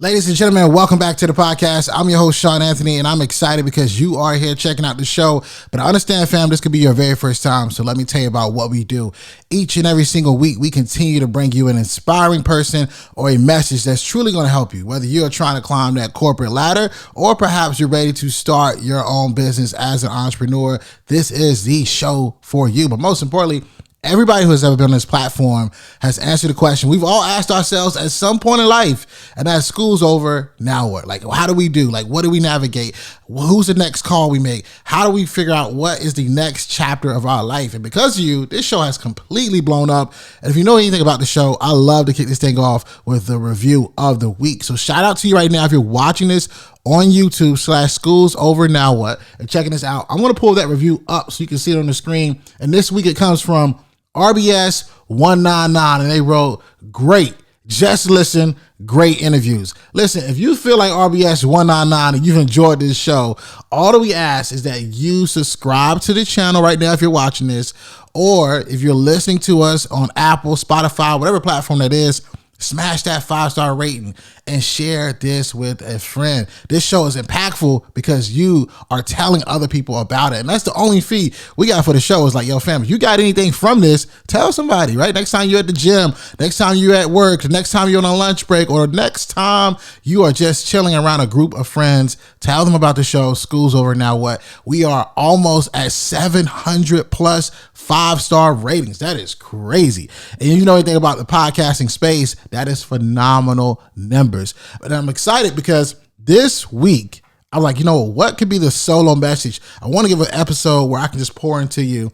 Ladies and gentlemen, welcome back to the podcast. I'm your host, Shawn Anthony, and I'm excited because you are here checking out the show. But I understand, fam, this could be your very first time, so let me tell you about what we do. Each and every single week, we continue to bring you an inspiring person or a message that's truly going to help you, whether you're trying to climb that corporate ladder or perhaps you're ready to start your own business as an entrepreneur. This is the show for you. But most importantly, everybody who has ever been on this platform has answered the question we've all asked ourselves at some point in life, and that school's over, now what? Like, how do we do? Like, what do we navigate? Who's the next call we make? How do we figure out what is the next chapter of our life? And because of you, this show has completely blown up. And if you know anything about the show, I love to kick this thing off with the review of the week. So shout out to you right now if you're watching this on YouTube /schools over now what, and checking this out. I'm going to pull that review up so you can see it on the screen. And this week it comes from RBS 199, and they wrote, great, just listen, great interviews. Listen, if you feel like RBS 199 and you've enjoyed this show, all that we ask is that you subscribe to the channel right now if you're watching this, or if you're listening to us on Apple, Spotify, whatever platform that is, smash that 5-star rating and share this with a friend. This show is impactful because you are telling other people about it. And that's the only fee we got for the show is like, yo, fam, if you got anything from this, tell somebody, right? Next time you're at the gym, next time you're at work, the next time you're on a lunch break, or next time you are just chilling around a group of friends, tell them about the show. School's over now what? We are almost at 700 plus 5-star ratings. That is crazy. And you know anything about the podcasting space, that is phenomenal numbers. But I'm excited because this week, I'm like, you know, what could be the solo message? I want to give an episode where I can just pour into you.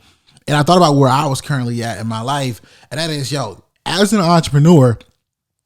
And I thought about where I was currently at in my life. And that is, yo, as an entrepreneur,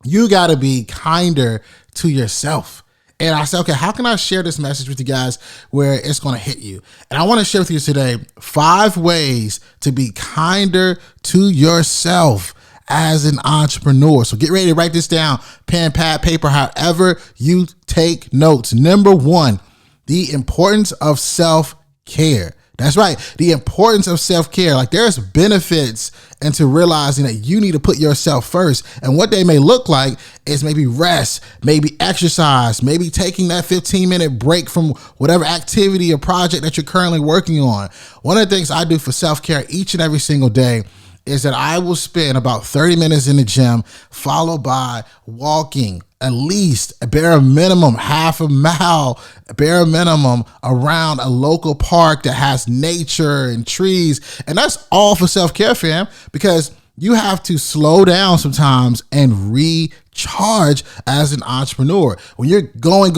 you got to be kinder to yourself. And I said, okay, how can I share this message with you guys where it's going to hit you? And I want to share with you today 5 ways to be kinder to yourself as an entrepreneur. So get ready to write this down, pen, pad, paper, however you take notes. Number 1, the importance of self-care. That's right. The importance of self-care. Like, there's benefits into realizing that you need to put yourself first. And what they may look like is maybe rest, maybe exercise, maybe taking that 15-minute break from whatever activity or project that you're currently working on. One of the things I do for self-care each and every single day is that I will spend about 30 minutes in the gym, followed by walking at least a bare minimum half a mile, bare minimum around a local park that has nature and trees. And that's all for self-care, fam, because you have to slow down sometimes and recharge as an entrepreneur. When you're going,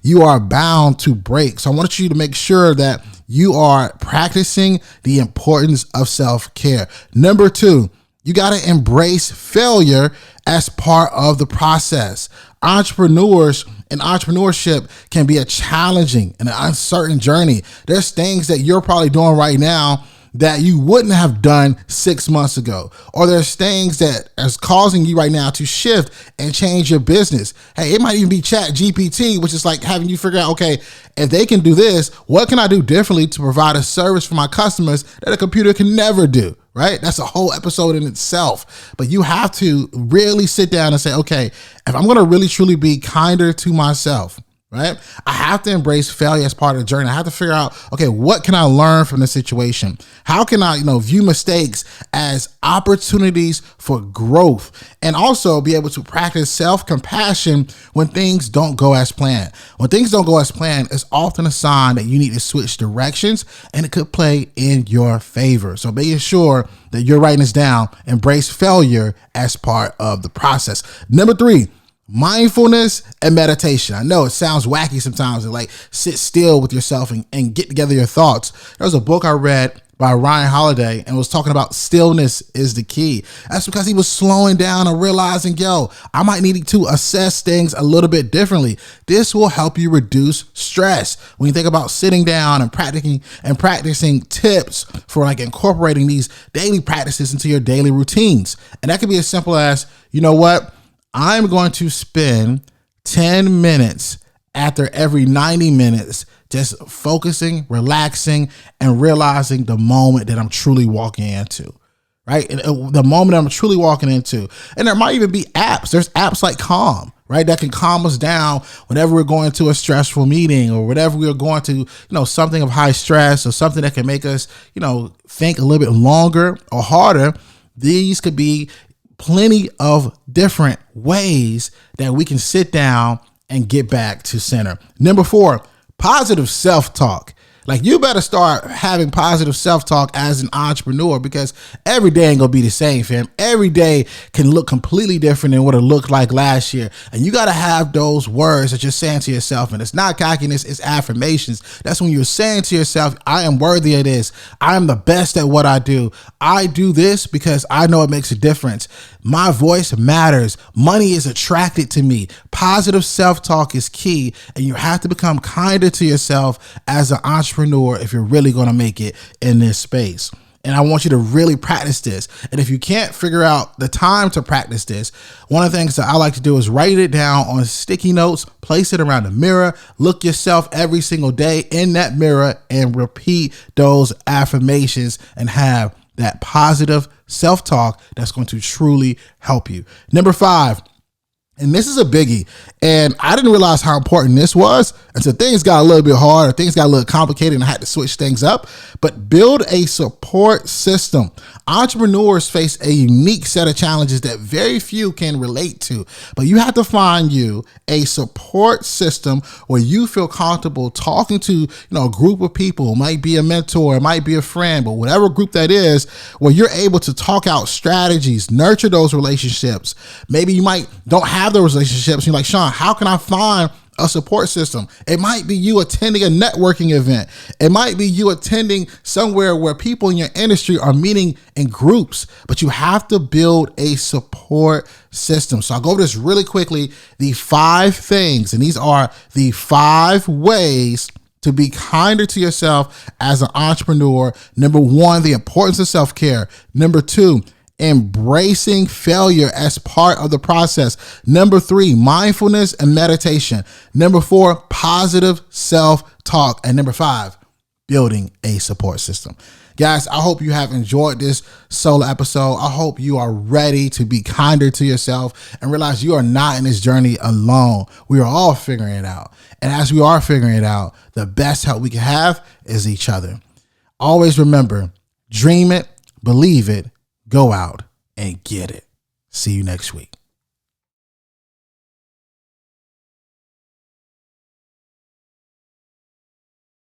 you are bound to break. So I want you to make sure that you are practicing the importance of self-care. Number 2, you got to embrace failure as part of the process. Entrepreneurs and entrepreneurship can be a challenging and an uncertain journey. There's things that you're probably doing right now that you wouldn't have done 6 months ago. Or there's things that is causing you right now to shift and change your business. Hey, it might even be Chat GPT, which is like having you figure out, okay, if they can do this, what can I do differently to provide a service for my customers that a computer can never do, right? That's a whole episode in itself. But you have to really sit down and say, okay, if I'm going to really truly be kinder to myself, right? I have to embrace failure as part of the journey. I have to figure out, okay, what can I learn from the situation? How can I, view mistakes as opportunities for growth, and also be able to practice self-compassion when things don't go as planned. When things don't go as planned, it's often a sign that you need to switch directions, and it could play in your favor. So making sure that you're writing this down, embrace failure as part of the process. Number 3, mindfulness and meditation. I know it sounds wacky sometimes to like sit still with yourself and get together your thoughts. There was a book I read by Ryan Holiday and was talking about stillness is the key. That's because he was slowing down and realizing, yo, I might need to assess things a little bit differently. This will help you reduce stress. When you think about sitting down and practicing tips for like incorporating these daily practices into your daily routines. And that could be as simple as, you know what? I'm going to spend 10 minutes after every 90 minutes just focusing, relaxing, and realizing the moment that I'm truly walking into, right? And the moment I'm truly walking into. And there might even be apps. There's apps like Calm, right? That can calm us down whenever we're going to a stressful meeting or whenever we're going to, something of high stress or something that can make us, think a little bit longer or harder. These could be plenty of different ways that we can sit down and get back to center. Number 4, positive self-talk. Like, you better start having positive self-talk as an entrepreneur, because every day ain't gonna be the same, fam. Every day can look completely different than what it looked like last year. And you gotta have those words that you're saying to yourself. And it's not cockiness, it's affirmations. That's when you're saying to yourself, I am worthy of this. I am the best at what I do. I do this because I know it makes a difference. My voice matters. Money is attracted to me. Positive self-talk is key. And you have to become kinder to yourself as an entrepreneur if you're really going to make it in this space. And I want you to really practice this. And if you can't figure out the time to practice this, one of the things that I like to do is write it down on sticky notes, place it around the mirror, look yourself every single day in that mirror and repeat those affirmations and have that positive self-talk that's going to truly help you. Number 5, and this is a biggie, and I didn't realize how important this was until things got a little bit hard, or things got a little complicated and I had to switch things up. But build a support system. Entrepreneurs face a unique set of challenges that very few can relate to, but you have to find you a support system where you feel comfortable talking to, a group of people. It might be a mentor, it might be a friend, but whatever group that is, where you're able to talk out strategies, nurture those relationships. Maybe you don't have those relationships. You're like, Shawn, how can I find a support system? It might be you attending a networking event. It might be you attending somewhere where people in your industry are meeting in groups, but you have to build a support system. So I'll go over this really quickly. The 5 things, and these are the 5 ways to be kinder to yourself as an entrepreneur. Number 1, the importance of self-care. Number 2, embracing failure as part of the process. Number 3, mindfulness and meditation. Number 4, positive self-talk. And number 5, building a support system. Guys, I hope you have enjoyed this solo episode. I hope you are ready to be kinder to yourself and realize you are not in this journey alone. We are all figuring it out. And as we are figuring it out, the best help we can have is each other. Always remember, dream it, believe it, go out and get it. See you next week.